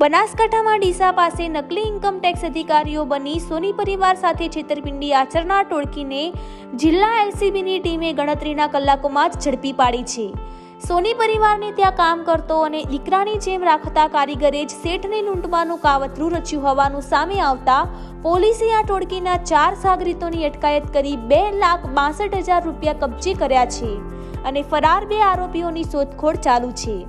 બનાસકાંઠામાં ડીસા પાસે નકલી ઇન્કમટેક્સ અધિકારીઓ બની સોની પરિવાર સાથે છેતરપિંડી આચરનાર ટોળકીને જિલ્લા એલસીબીની ટીમે ગણતરીના કલાકોમાં જ ઝડપી પાડી છે। સોની પરિવારને ત્યાં કામ કરતો અને દીકરાની જેમ રાખતા કારીગરે જ શેઠને લૂંટવાનું કાવતરું રચ્યું હોવાનું સામે આવતા પોલીસે આ ટોળકીના 4 સાગરીતોની અટકાયત કરી 2,62,000 રૂપિયા કબજે કર્યા છે અને ફરાર 2 આરોપીઓની શોધખોળ ચાલુ છે।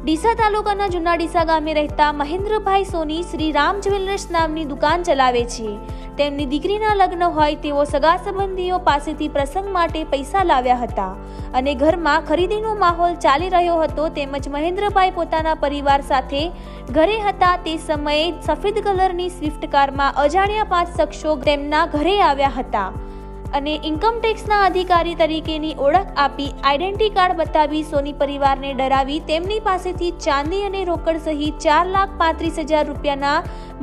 ડીસા તાલુકાના જૂના ડીસા ગામે રહેતા મહેન્દ્રભાઈ સોની શ્રી રામ જ્વેલર્સ નામની દુકાન ચલાવે છે। તેમની દીકરીના લગ્ન હોય તેઓ સગા સંબંધીઓ પાસેથી પ્રસંગ માટે પૈસા લાવ્યા હતા અને ઘરમાં ખરીદીનો માહોલ ચાલી રહ્યો હતો। તેમજ મહેન્દ્રભાઈ પોતાના પરિવાર સાથે ઘરે હતા તે સમયે સફેદ કલરની સ્વિફ્ટ કારમાં અજાણ્યા 5 શખ્સો તેમના ઘરે આવ્યા હતા અને ઇન્કમટેક્સના અધિકારી તરીકેની ઓળખ આપી આઈડેન્ટિટી કાર્ડ બતાવી સોની પરિવારને ડરાવી તેમની પાસેથી ચાંદી અને રોકડ સહિત 4,35,000 રૂપિયાના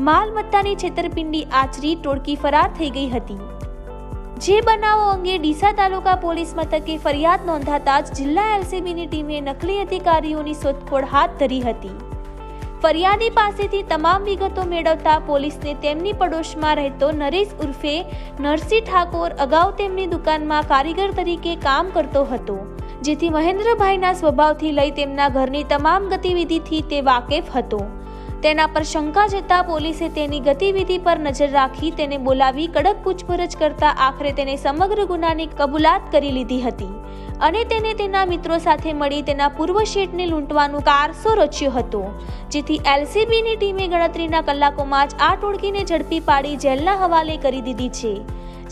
માલમત્તાની છેતરપિંડી આચરી ટોળકી ફરાર થઈ ગઈ હતી। જે બનાવો અંગે ડીસા તાલુકા પોલીસ મથકે ફરિયાદ નોંધાતા જ જિલ્લા એલસીબીની ટીમે નકલી અધિકારીઓની શોધખોળ હાથ ધરી હતી। ફરિયાદી પાસેથી તમામ વિગતો મેળવતા પોલીસને તેમની પડોશમાં રહેતો નરેશ ઉર્ફે નરસિંહ ઠાકોર અગાઉ તેમની દુકાનમાં કારીગર તરીકે કામ કરતો હતો, જેથી મહેન્દ્રભાઈના સ્વભાવથી લઈ તેમના ઘરની તમામ ગતિવિધિથી તે વાકેફ હતો। તેના પર શંકા જતા પોલીસે તેની ગતિવિધિ પર નજર રાખી તેને બોલાવી કડક પૂછપરછ કરતા આખરે તેને સમગ્ર ગુનાની કબૂલાત કરી લીધી હતી અને તેને તેના મિત્રો સાથે મળી તેના પૂર્વ શેઠને લૂંટવાનું કારસો રચ્યો હતો, જેથી એલસીબીની ટીમે ગણતરીના કલાકોમાં જ આ ટોળકીને ઝડપી પાડી જેલના હવાલે કરી દીધી છે।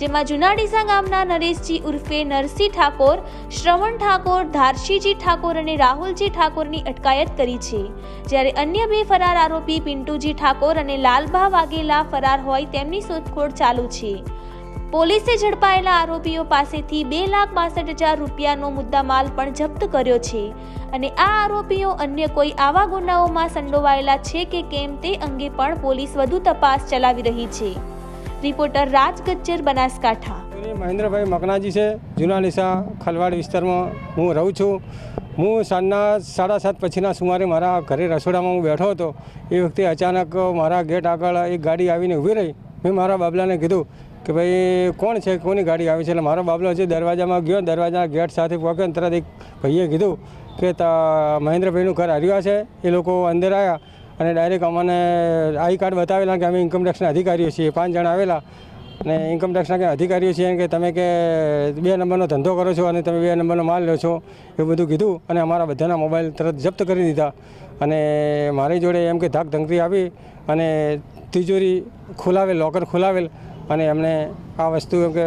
જેમાં જૂના ડીસા ગામના નરેશજી ઉર્ફે નરસિંહ ઠાકોર, શ્રવણ ઠાકોર, ધારશીજી ઠાકોર અને રાહુલજી ઠાકોરની અટકાયત કરી છે, જ્યારે અન્ય 2 ફરાર આરોપી પિન્ટુજી ઠાકોર અને લાલભા વાઘેલા ફરાર હોય તેમની શોધખોળ ચાલુ છે। પોલીસે ઝડપાયેલા આરોપીઓ પાસેથી 2,62,000 રૂપિયાનો મુદ્દામાલ પણ જપ્ત કર્યો છે અને આ આરોપીઓ અન્ય કોઈ આવા ગુનાઓમાં સંડોવાયેલા છે કે કેમ તે અંગે પણ પોલીસ વધુ તપાસ ચલાવી રહી છે। રિપોર્ટર રાજ ગજ્જર, બનાસકાંઠા। મહેન્દ્રભાઈ મકનાજી છે, જૂના ડીસા ખલવાડ વિસ્તારમાં હું રહું છું। હું સાંજના 7:30 પછીના સુમારે મારા ઘરે રસોડામાં હું બેઠો હતો। એ વખતે અચાનક મારા ગેટ આગળ એક ગાડી આવીને ઊભી રહી। મેં મારા બાબલાને કીધું કે ભાઈ કોણ છે, કોની ગાડી આવી છે? એટલે મારો બાબલો છે દરવાજામાં ગયો, દરવાજા ગેટ સાથે પહોંચ્યો ને તરત એક ભાઈએ કીધું કે મહેન્દ્રભાઈનું ઘર આવ્યા છે। એ લોકો અંદર આવ્યા અને ડાયરેક્ટ અમને આઈ કાર્ડ બતાવેલા કે અમે ઇન્કમટેક્સના અધિકારીઓ છીએ। 5 જણ આવેલા અને ઇન્કમટેક્સના કે અધિકારીઓ છીએ કે તમે કે 2 નંબરનો ધંધો કરો છો અને તમે 2 નંબરનો માલ લો છો, એવું બધું કીધું અને અમારા બધાના મોબાઈલ તરત જપ્ત કરી દીધા અને મારી જોડે એમ કે ધાક ધમકી આપી અને તિજોરી ખોલાવેલ, લોકર ખોલાવેલ અને એમને આ વસ્તુ એમ કે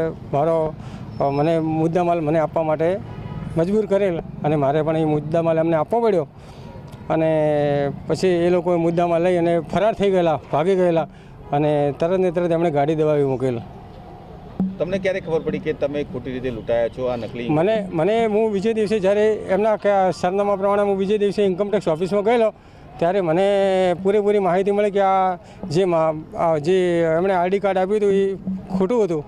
મને મુદ્દામાલ મને આપવા માટે મજબૂર કરેલ અને મારે પણ એ મુદ્દામાલ એમને આપવો પડ્યો અને પછી એ લોકોએ મુદ્દામાં લઈ અને ફરાર થઈ ગયેલા, ભાગી ગયેલા અને તરત ને તરત એમણે ગાડી દબાવી મૂકેલ। તમને ક્યારે ખબર પડી કે તમે ખોટી રીતે લૂંટાયા છો આ નકલી? મને હું બીજે દિવસે જ્યારે એમના સરનામા પ્રમાણે હું બીજે દિવસે ઇન્કમટેક્સ ઓફિસમાં ગયેલો ત્યારે મને પૂરેપૂરી માહિતી મળી કે આ જે એમણે આઈડી કાર્ડ આપ્યું હતું એ ખોટું હતું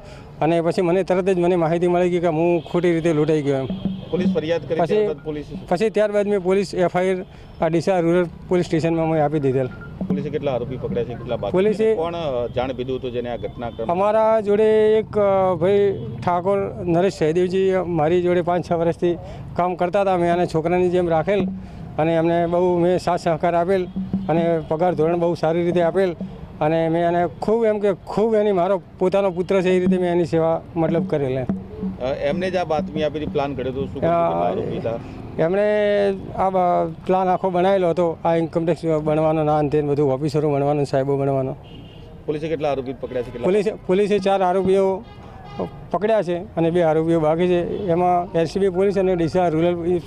અને પછી મને તરત જ મને માહિતી મળી કે હું ખોટી રીતે લૂંટાઈ ગયો એમ। પોલીસ ફરિયાદ કરી? પછી ત્યારબાદ મેં પોલીસ FIR આ ડીસા રૂરલ પોલીસ સ્ટેશનમાં મેં આપી દીધેલ। પોલીસે કેટલા આરોપી પકડ્યા છે, કેટલા બાકી? પોલીસે કોણ જાણ પીધું હતું જેને આ ઘટના? અમારા જોડે એક ભાઈ ઠાકોર નરેશ સહદેવજી મારી જોડે 5-6 વર્ષથી કામ કરતા હતા। મેં આને છોકરાની જેમ રાખેલ અને એમને બહુ મેં સાથ સહકાર આપેલ અને પગાર ધોરણ બહુ સારી રીતે આપેલ અને મેં એને ખૂબ એમ કે ખૂબ એની મારો પોતાનો પુત્ર છે એ રીતે મેં એની સેવા મતલબ કરેલ। એમને જ આ બાતમી આપી, પ્લાન કર્યો હતો? એમણે આ પ્લાન આખો બનાવેલો હતો, આ ઇન્કમટેક્સ બનવાનો, ના અંતે બધું ઓફિસરો બનવાનો, સાહેબો બનવાનો। પોલીસે કેટલા આરોપી પકડ્યા છે? પોલીસે 4 આરોપીઓ પકડ્યા છે અને 2 આરોપીઓ બાકી છે। એમાં LCB પોલીસ અને ડીસા રૂરલ